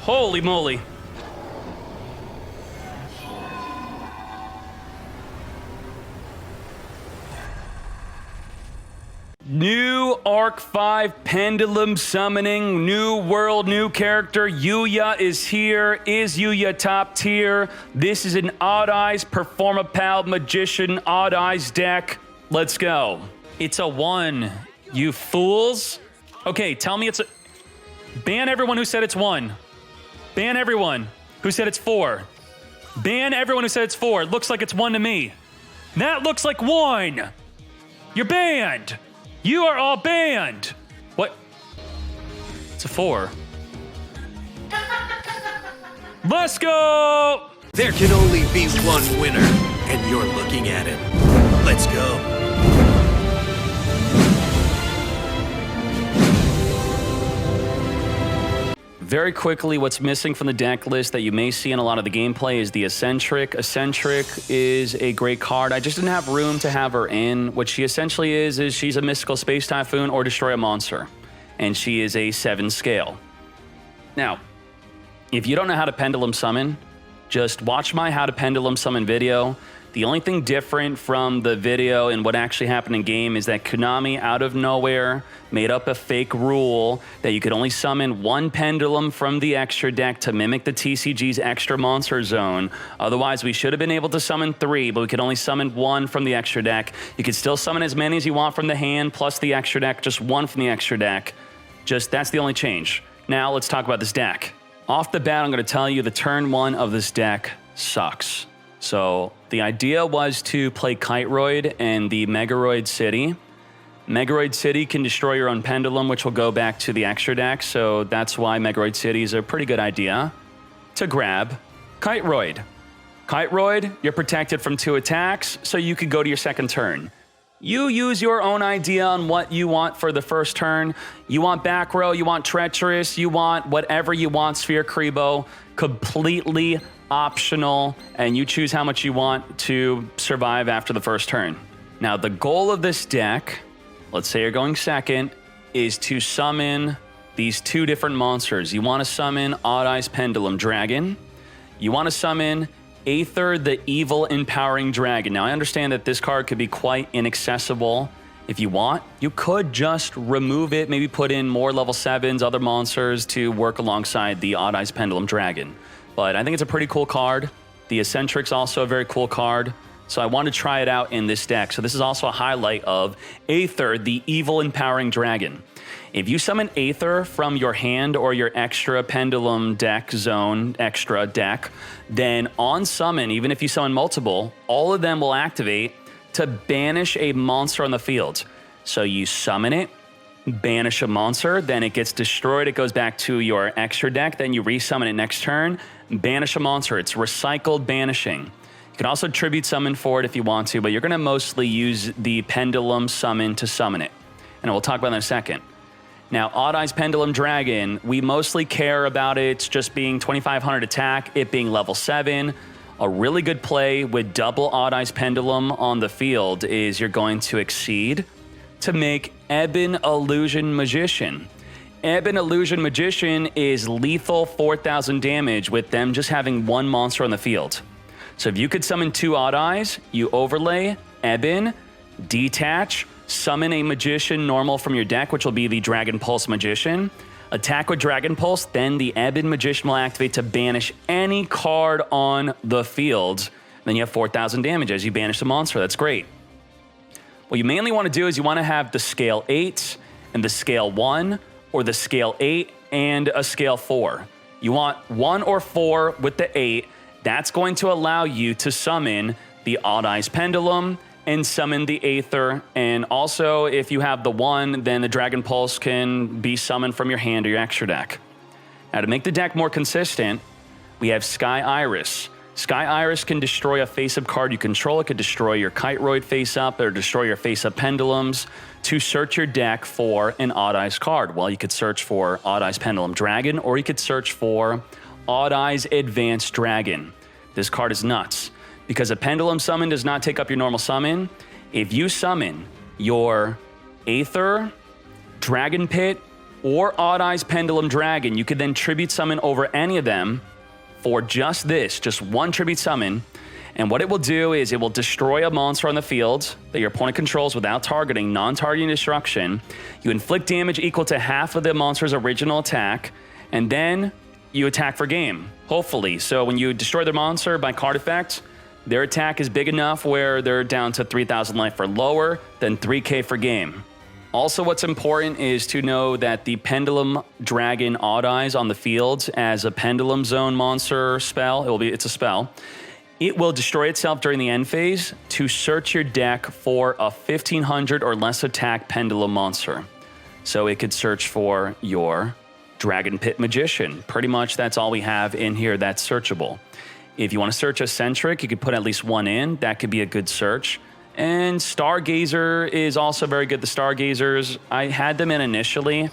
Holy moly. New Arc 5 Pendulum summoning, new world, new character. Yuya is here. Is Yuya top tier? This is an Odd Eyes Performapal Magician Odd Eyes deck. Let's go. It's a 1, you fools. Okay, tell me it's a... Ban everyone who said it's 1. Ban everyone who said it's 4. Ban everyone who said it's 4. It looks like it's 1 to me. That looks like 1. You're banned. You are all banned. What? It's a 4. Let's go. There can only be one winner, and you're looking at it. Let's go. Very quickly, what's missing from the deck list that you may see in a lot of the gameplay is the Eccentric. Eccentric is a great card. I just didn't have room to have her in. What she essentially is she's a Mystical Space Typhoon or destroy a monster. And she is a 7 scale. Now, if you don't know how to Pendulum Summon, just watch my How to Pendulum Summon video. The only thing different from the video and what actually happened in game is that Konami, out of nowhere, made up a fake rule that you could only summon 1 Pendulum from the extra deck to mimic the TCG's extra monster zone. Otherwise, we should have been able to summon 3, but we could only summon 1 from the extra deck. You could still summon as many as you want from the hand, plus the extra deck, just 1 from the extra deck. That's the only change. Now, let's talk about this deck. Off the bat, I'm going to tell you the turn 1 of this deck sucks. So the idea was to play Kiteroid and the Megaroid City. Megaroid City can destroy your own Pendulum, which will go back to the extra deck, so that's why Megaroid City is a pretty good idea to grab Kiteroid. Kiteroid, you're protected from 2 attacks, so you could go to your second turn. You use your own idea on what you want for the first turn. You want back row, you want treacherous, you want whatever you want, Sphere Kribo, completely optional, and you choose how much you want to survive after the first turn. Now, the goal of this deck, let's say you're going second, is to summon these 2 different monsters. You want to summon Odd Eyes Pendulum Dragon. You want to summon Aether, the Evil Empowering Dragon. Now, I understand that this card could be quite inaccessible. If you want, you could just remove it, maybe put in more level 7s, other monsters to work alongside the Odd Eyes Pendulum Dragon. But I think it's a pretty cool card. The Eccentric's also a very cool card. So I want to try it out in this deck. So this is also a highlight of Aether, the Evil Empowering Dragon. If you summon Aether from your hand or your extra Pendulum deck zone, extra deck, then on summon, even if you summon multiple, all of them will activate to banish a monster on the field. So you summon it, banish a monster, then it gets destroyed, it goes back to your extra deck, then you resummon it next turn, banish a monster. It's recycled banishing. You can also tribute summon for it if you want to, but you're going to mostly use the Pendulum summon to summon it. And we'll talk about that in a second. Now, Odd Eyes Pendulum Dragon, we mostly care about it just being 2,500 attack, it being level 7. A really good play with double Odd Eyes Pendulum on the field is you're going to Exceed to make Ebon Illusion Magician. Ebon Illusion Magician is lethal 4,000 damage with them just having 1 monster on the field. So if you could summon 2 Odd Eyes, you overlay Ebon, detach, summon a Magician normal from your deck, which will be the Dragon Pulse Magician. Attack with Dragon Pulse, then the Ebon Magician will activate to banish any card on the field. Then you have 4,000 damage as you banish the monster. That's great. What you mainly want to do is you want to have the scale 8 and the scale 1, or the scale 8 and a scale 4. You want 1 or 4 with the 8. That's going to allow you to summon the Odd Eyes Pendulum and summon the Aether. And also, if you have the 1, then the Dragon Pulse can be summoned from your hand or your extra deck. Now, to make the deck more consistent, we have Sky Iris. Sky Iris can destroy a face-up card you control. It could destroy your Kiteroid face-up or destroy your face-up Pendulums to search your deck for an Odd Eyes card. Well, you could search for Odd Eyes Pendulum Dragon, or you could search for Odd Eyes Advanced Dragon. This card is nuts, because a Pendulum summon does not take up your normal summon. If you summon your Aether, Dragon Pit, or Odd Eyes Pendulum Dragon. You could then tribute summon over any of them for just this, just one tribute summon. And what it will do is it will destroy a monster on the field that your opponent controls without targeting, non-targeting destruction. You inflict damage equal to half of the monster's original attack, and then you attack for game, hopefully. So when you destroy the monster by card effect, their attack is big enough where they're down to 3,000 life or lower, then 3k for game. Also, what's important is to know that the Pendulum Dragon Odd Eyes on the field as a Pendulum Zone monster spell, it's a spell. It will destroy itself during the end phase to search your deck for a 1,500 or less attack Pendulum monster. So it could search for your Dragon Pit Magician. Pretty much that's all we have in here that's searchable. If you want to search Eccentric, you could put at least one in. That could be a good search. And Stargazer is also very good. The Stargazers, I had them in initially.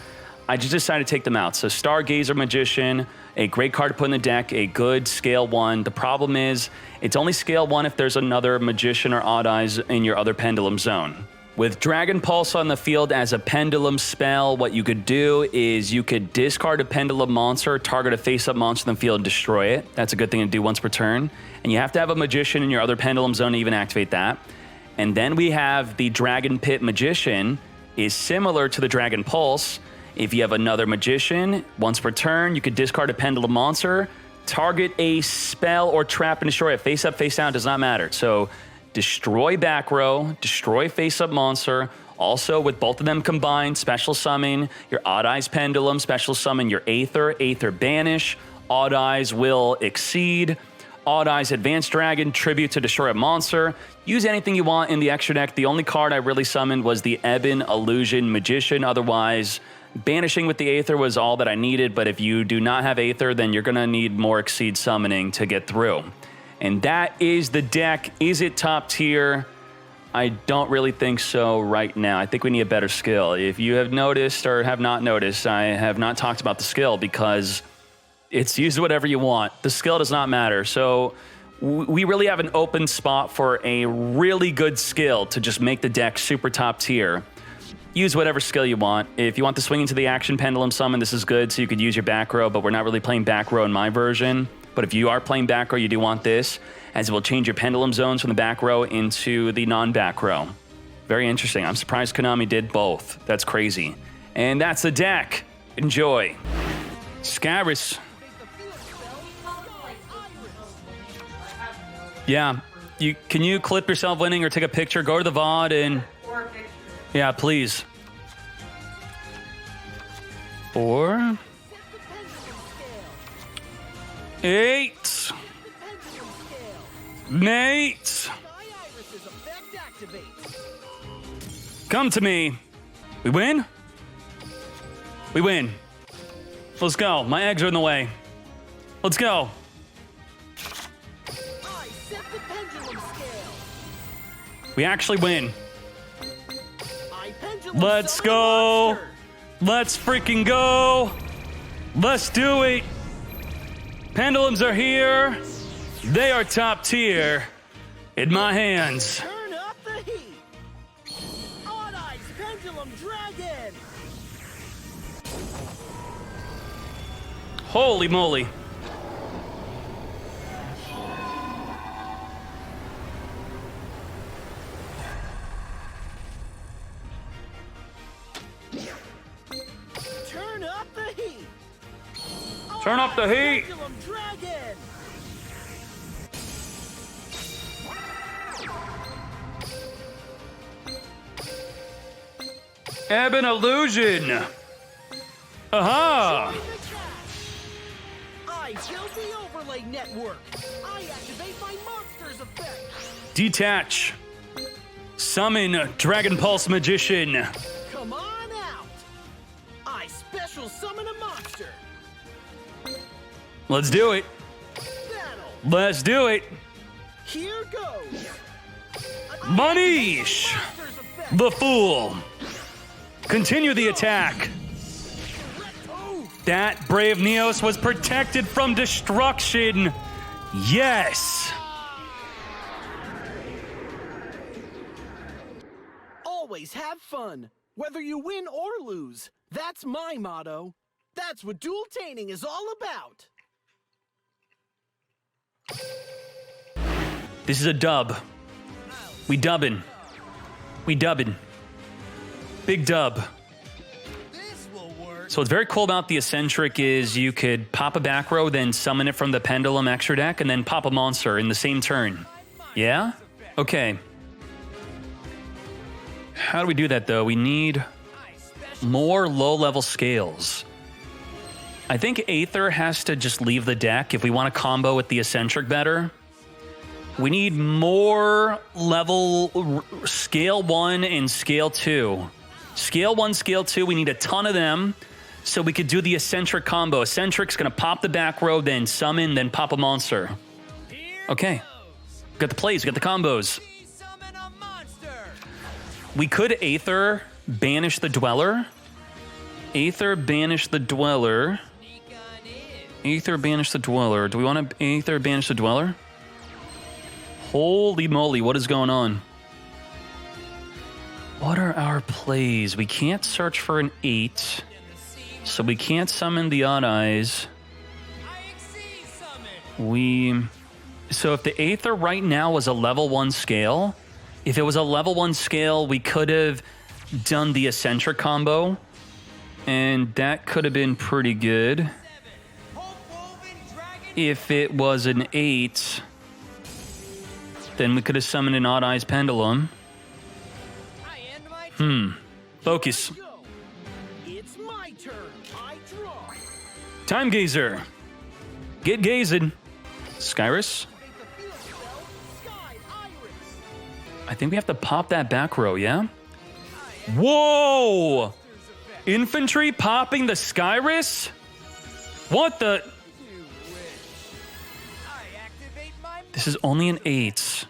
I just decided to take them out. So Stargazer Magician, a great card to put in the deck, a good scale 1. The problem is it's only scale 1 if there's another Magician or Odd Eyes in your other Pendulum zone. With Dragon Pulse on the field as a Pendulum spell, what you could do is you could discard a Pendulum monster, target a face-up monster in the field, and destroy it. That's a good thing to do once per turn. And you have to have a Magician in your other Pendulum zone to even activate that. And then we have the Dragon Pit Magician is similar to the Dragon Pulse. If you have another Magician, once per turn, you could discard a Pendulum monster, target a spell or trap and destroy it. Face up, face down, does not matter. So destroy back row, destroy face up monster. Also, with both of them combined, special summon your Odd Eyes Pendulum, special summon your Aether, Aether Banish. Odd Eyes will exceed. Odd Eyes Advanced Dragon, tribute to destroy a monster. Use anything you want in the extra deck. The only card I really summoned was the Ebon Illusion Magician. Otherwise, banishing with the Aether was all that I needed, but if you do not have Aether, then you're going to need more Exceed summoning to get through. And that is the deck. Is it top tier? I don't really think so right now. I think we need a better skill. If you have noticed or have not noticed, I have not talked about the skill because it's use whatever you want. The skill does not matter. So we really have an open spot for a really good skill to just make the deck super top tier. Use whatever skill you want. If you want to swing into the action Pendulum Summon, this is good, so you could use your back row, but we're not really playing back row in my version. But if you are playing back row, you do want this, as it will change your Pendulum zones from the back row into the non-back row. Very interesting. I'm surprised Konami did both. That's crazy. And that's the deck. Enjoy. Scaris. Yeah. Can you clip yourself winning or take a picture? Go to the VOD and... Yeah, please. 4, 8, Nate. Come to me. We win? We win. Let's go. My eggs are in the way. Let's go. We actually win. Let's go. Let's freaking go. Let's do it. Pendulums are here. They are top tier in my hands. Turn up the heat. Odd Eyes Pendulum Dragon. Holy moly. Turn up the heat. Turn up the heat. Pendulum Dragon. Ebon Illusion. Aha. I built the overlay network. I activate my monster's effect. Detach. Summon Dragon Pulse Magician. Come on out. I special summon a monster. Let's do it. Battle. Let's do it. Here goes. Manish. Monster's effect. The Fool. Continue the attack. That brave Neos was protected from destruction. Yes. Always have fun, whether you win or lose. That's my motto. That's what dual-taining is all about. This is a dub. We dubbin'. We dubbin'. Big dub. This will work. So what's very cool about the eccentric is you could pop a back row, then summon it from the Pendulum extra deck, and then pop a monster in the same turn. Yeah? Okay. How do we do that, though? We need more low-level scales. I think Aether has to just leave the deck if we want to combo with the eccentric better. We need more level scale 1 and scale 2. Scale 1, scale 2, we need a ton of them so we could do the eccentric combo. Eccentric's going to pop the back row, then summon, then pop a monster. Okay. Got the plays, got the combos. We could Aether banish the Dweller. Aether banish the Dweller. Aether banish the Dweller. Do we want to Aether banish the Dweller? Holy moly, what is going on? What are our plays? We can't search for an 8. So we can't summon the Odd Eyes. So if the Aether right now was a level 1 scale, if it was a level 1 scale, we could have done the eccentric combo. And that could have been pretty good. If it was an 8, then we could have summoned an Odd Eyes Pendulum. Focus. It's my turn. I draw. Time Gazer. Get gazing. Skyrus. I think we have to pop that back row, yeah? Whoa! Infantry popping the Skyrus? What the? This is only an 8.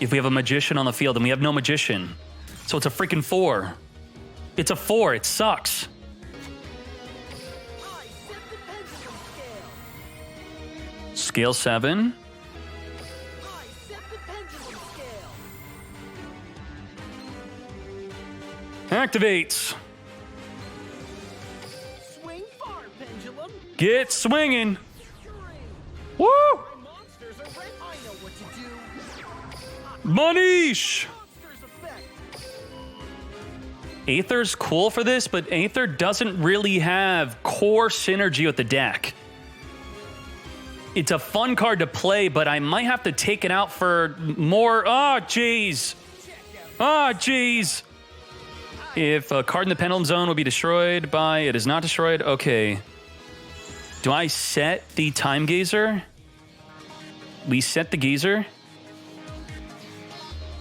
If we have a magician on the field, and we have no magician. So it's a freaking 4. It's a 4. It sucks. Scale 7. Activates. Swing far, Pendulum. Get swinging. Woo! Monsters are red. I know what to do. Manish! Monsters effect. Aether's cool for this, but Aether doesn't really have core synergy with the deck. It's a fun card to play, but I might have to take it out for more. Oh, jeez. Oh, jeez. If a card in the Pendulum Zone will be destroyed by... It is not destroyed? Okay. Do I set the Time Gazer? We set the Gazer.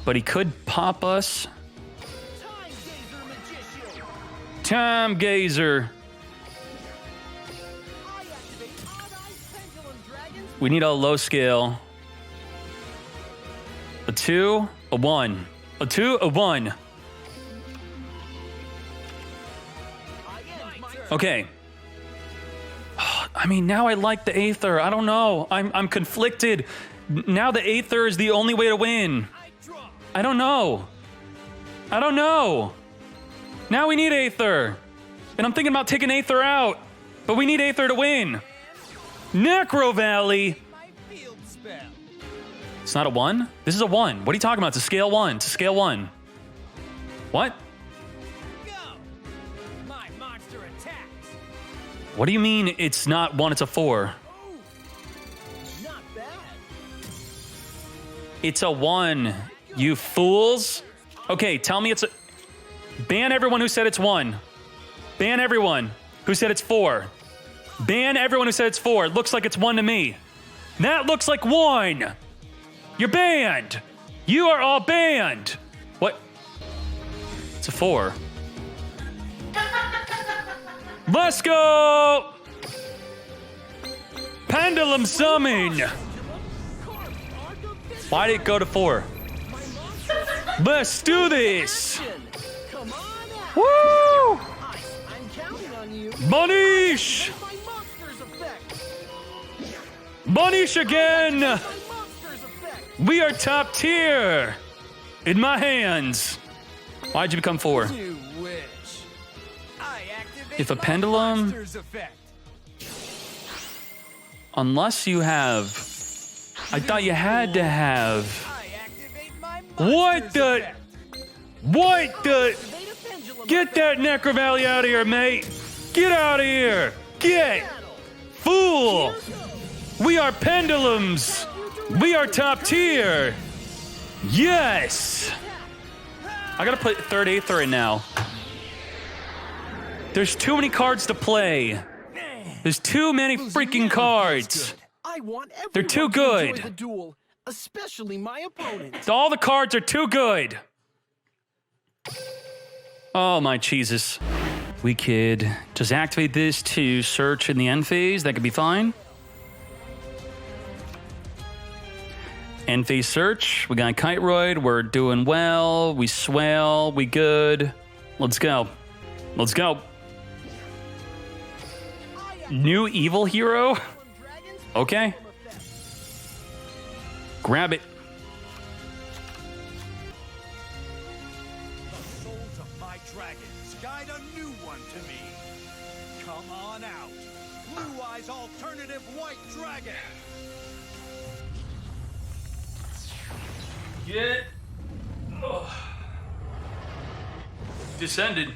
But he could pop us. Time Gazer. We need a low scale. A 2, a 1. A 2, a 1. Okay. I mean, now I like the Aether. I don't know. I'm conflicted. Now the Aether is the only way to win. I don't know. I don't know. Now we need Aether. And I'm thinking about taking Aether out. But we need Aether to win. Necro Valley. It's not a 1? This is a 1. What are you talking about? It's a scale 1. It's a scale 1. What? What do you mean it's not 1, it's a 4? Not bad. It's a 1, you fools. Okay, tell me it's a... Ban everyone who said it's 1. Ban everyone who said it's 4. Ban everyone who said it's 4. It looks like it's 1 to me. That looks like 1. You're banned. You are all banned. What? It's a 4. Let's go! Pendulum Summon! Why did it go to 4? Let's do this! Come on out. Woo! I'm counting on you. Manish! My monsters effect. Manish again! My monsters effect. We are top tier! In my hands. Why'd you become 4? You wish. I If a pendulum, unless you have, I thought you had to have. What the? Get that Necrovalley out of here, mate. Get out of here. Get. Fool. We are pendulums. We are top tier. Yes. I gotta put third Aether in now. There's too many cards to play. There's too many freaking cards. I want They're too everyone to enjoy good. the duel, especially my opponent. All the cards are too good. Oh my Jesus. We could just activate this to search in the end phase. That could be fine. End phase search. We got Kiteroid. We're doing well. We swell. We good. Let's go. Let's go. New evil hero? Okay. Grab it. The souls of my dragons guide a new one to me. Come on out. Blue Eyes Alternative White Dragon. Get. Descended.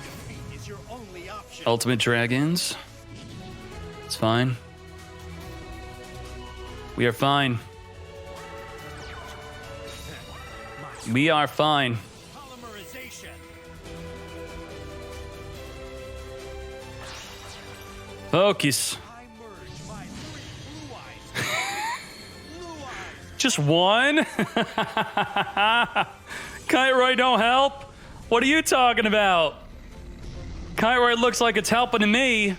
Defeat is your only option. Ultimate Dragons. It's fine. We are fine. We are fine. Polymerization. Focus. I merge my three blue eyes. Blue eyes. Just one? Kiteroid don't help? What are you talking about? Kiteroid looks like it's helping to me.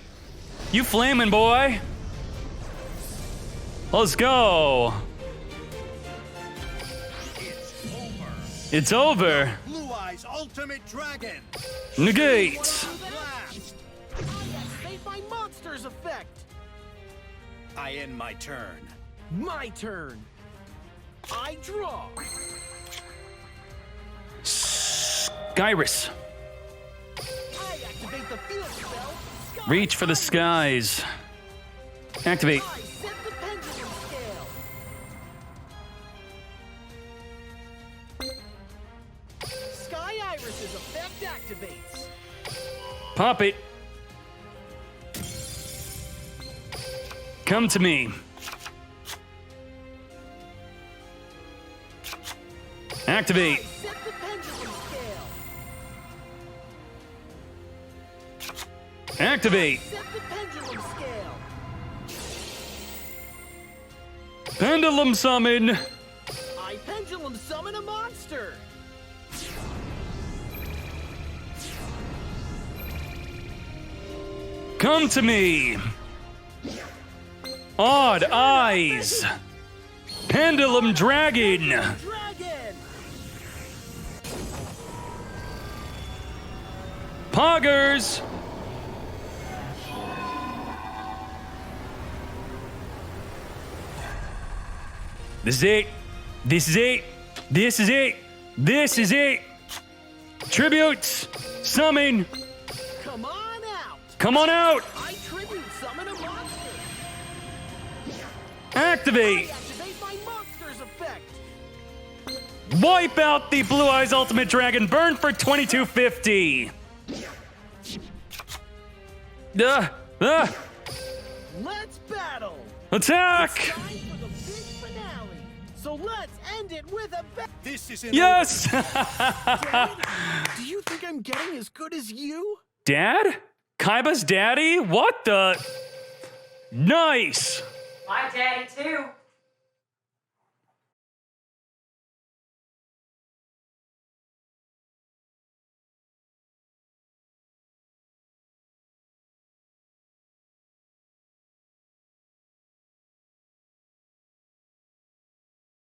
You flaming, boy. Let's go. It's over. Blue Eyes Ultimate Dragon. Negate. Blast. I activate my monster's effect. I end my turn. My turn. I draw. Gyrus. I activate the field spell. Sky Reach for the skies. Activate. I set the pendulum scale. Sky Iris's effect activates. Pop it. Come to me. Activate. Set the pendulum scale. Activate. Set the pendulum scale. Pendulum summon. I pendulum summon a monster. Come to me. Odd eyes. Pendulum dragon. Dragon. Poggers. This is it. This is it. This is it. This is it. Tributes. Summon. Come on out. Come on out. I tribute summon a monster. Activate. I activate my monster's effect. Wipe out the Blue Eyes Ultimate Dragon. Burn for 2250. Let's battle. Attack. Time for the big finale. So let's end it with a bet. This is an Yes. Do you think I'm getting as good as you? Dad? Kaiba's daddy? What the? Nice. My daddy too.